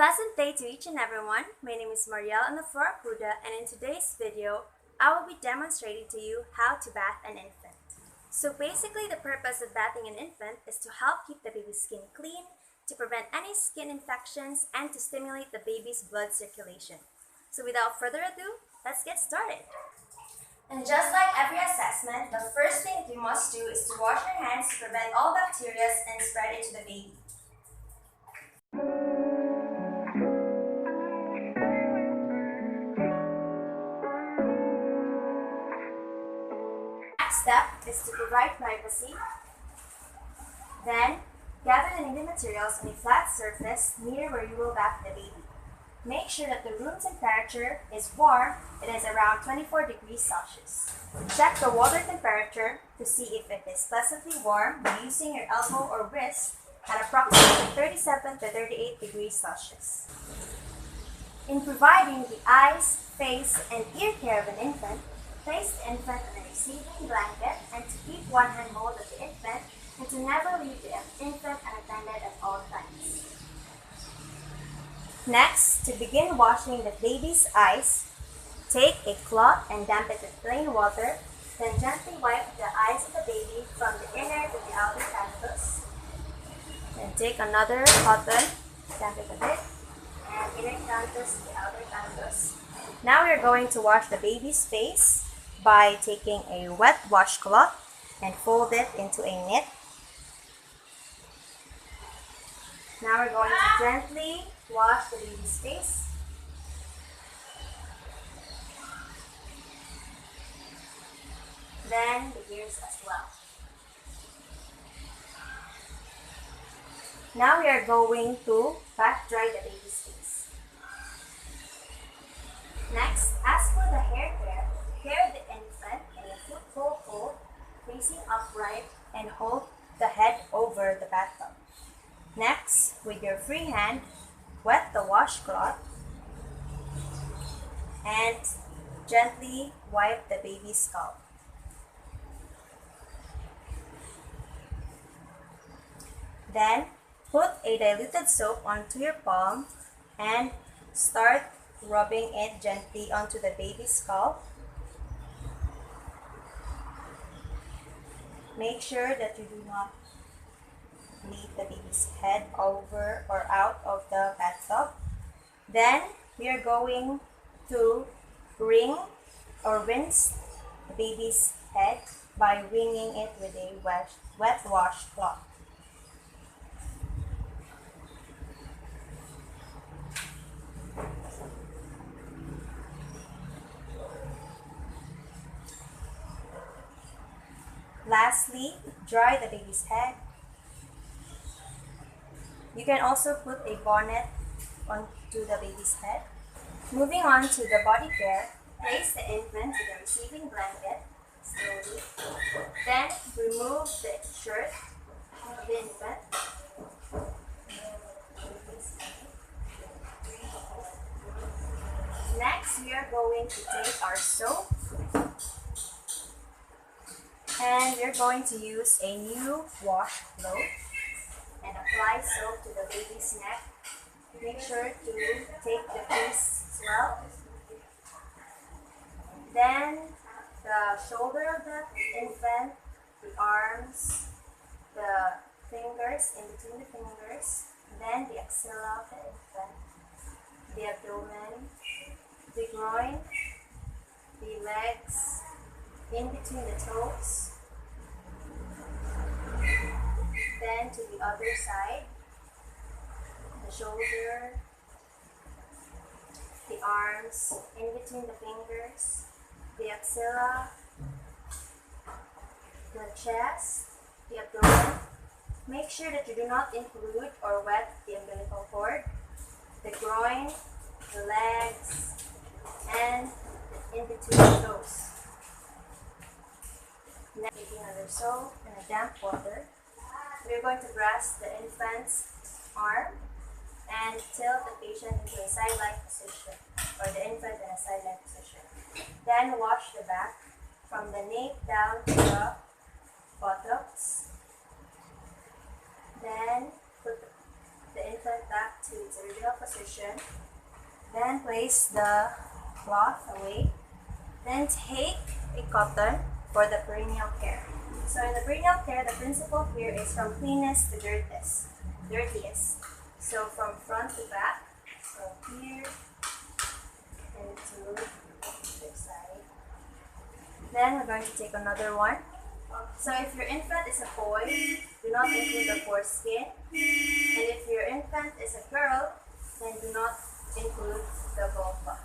Pleasant day to each and everyone. My name is Marielle Anafor Acuda, and in today's video, I will be demonstrating to you how to bath an infant. So basically, the purpose of bathing an infant is to help keep the baby's skin clean, to prevent any skin infections, and to stimulate the baby's blood circulation. So without further ado, let's get started. And just like every assessment, the first thing that you must do is to wash your hands to prevent all bacteria and spread it to the baby. Next step is to provide privacy. Then, gather the needed materials on a flat surface near where you will bath the baby. Make sure that the room temperature is warm. It is around 24 degrees Celsius. Check the water temperature to see if it is pleasantly warm by using your elbow or wrist at approximately 37 to 38 degrees Celsius. In providing the eyes, face, and ear care of an infant, place the infant on a receiving blanket and to keep one hand hold of the infant and to never leave the infant unattended at all times. Next, to begin washing the baby's eyes, take a cloth and damp it with plain water, then gently wipe the eyes of the baby from the inner to the outer canthus. Then take another cotton, damp it a bit, and inner canthus to the outer canthus. Now we're going to wash the baby's face by taking a wet washcloth and fold it into a knit. Now we're going to gently wash the baby's face. Then the ears as well. Now we are going to pat dry the baby's face. Next, as for the hair care, prepare the infant in a football hold, facing upright, and hold the head over the bathtub. Next, with your free hand, wet the washcloth and gently wipe the baby's scalp. Then, put a diluted soap onto your palm and start rubbing it gently onto the baby's scalp. Make sure that you do not leave the baby's head over or out of the bathtub. Then we are going to wring or rinse the baby's head by wringing it with a wet washcloth. Lastly, dry the baby's head. You can also put a bonnet onto the baby's head. Moving on to the body care, place the infant to the receiving blanket slowly. Then remove the shirt of the infant. Next, we are going to take our soap and we're going to use a new wash cloth and apply soap to the baby's neck. Make sure to take the crease as well. Then the shoulder of the infant, the arms, the fingers, in between the fingers, then the axilla of the infant, the abdomen, the groin, the legs, in between the toes, then to the other side, the shoulder, the arms, in between the fingers, the axilla, the chest, the abdomen. Make sure that you do not include or wet the umbilical cord, the groin, the legs, and in between the toes. Next, taking another soap and a damp water, we're going to grasp the infant's arm and tilt the patient into a side-like position, or the infant in a side-like position. Then wash the back from the nape down to the buttocks. Then put the infant back to its original position. Then place the cloth away. Then take a cotton for the perineal care. So in the perineal care, the principle here is from cleanest to dirtiest. So from front to back. So here and to this side. Then we're going to take another one. So if your infant is a boy, do not include the foreskin. And if your infant is a girl, then do not include the vulva.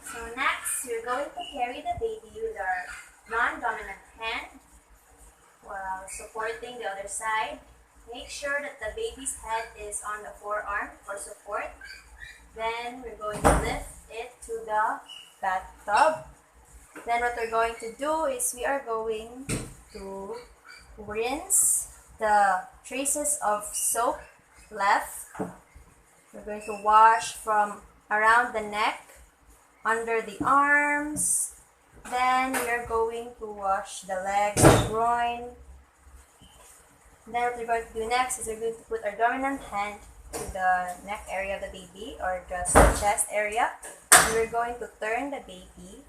So next, we're going to carry the baby with our non-dominant hand while supporting the other side. Make sure that the baby's head is on the forearm for support. Then we're going to lift it to the bathtub. Then what we're going to do is we are going to rinse the traces of soap left. We're going to wash from around the neck, under the arms. Then we are going to wash the legs, the groin. Then what we're going to do next is we're going to put our dominant hand to the neck area of the baby or just the chest area. And we're going to turn the baby.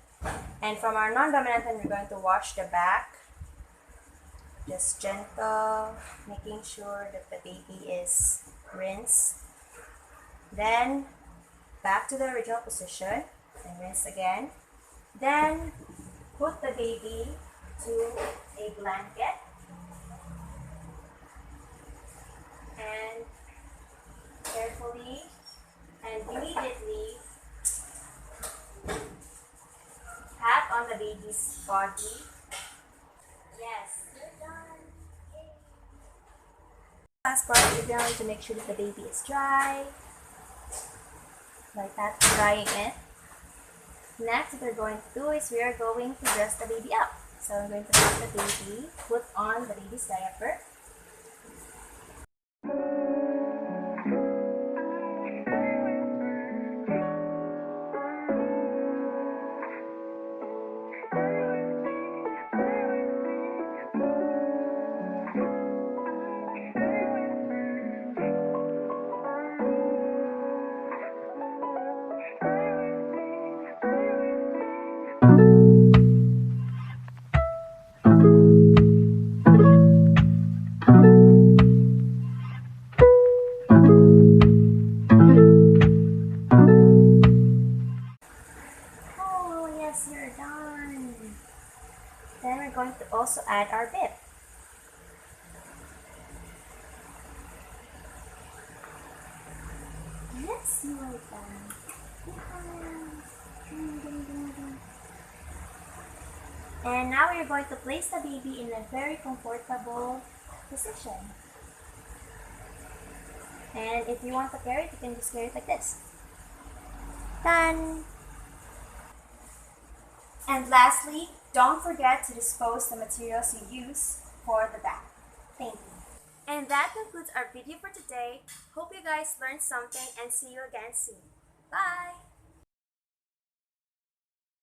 And from our non-dominant hand, we're going to wash the back. Just gentle, making sure that the baby is rinsed. Then back to the original position and rinse again. Then put the baby to a blanket and carefully and immediately tap on the baby's body. Yes, you're done. Yay. Last part, you're going to make sure that the baby is dry. Like that, drying it. Next, what we're going to do is we are going to dress the baby up. So I'm going to put the baby, put on the baby's diaper. You're done. Then we're going to also add our bib. Yes, you are done. And now we're going to place the baby in a very comfortable position. And if you want to carry it, you can just carry it like this. Done. And lastly, don't forget to dispose the materials you use for the bag. Thank you. And that concludes our video for today. Hope you guys learned something and see you again soon. Bye!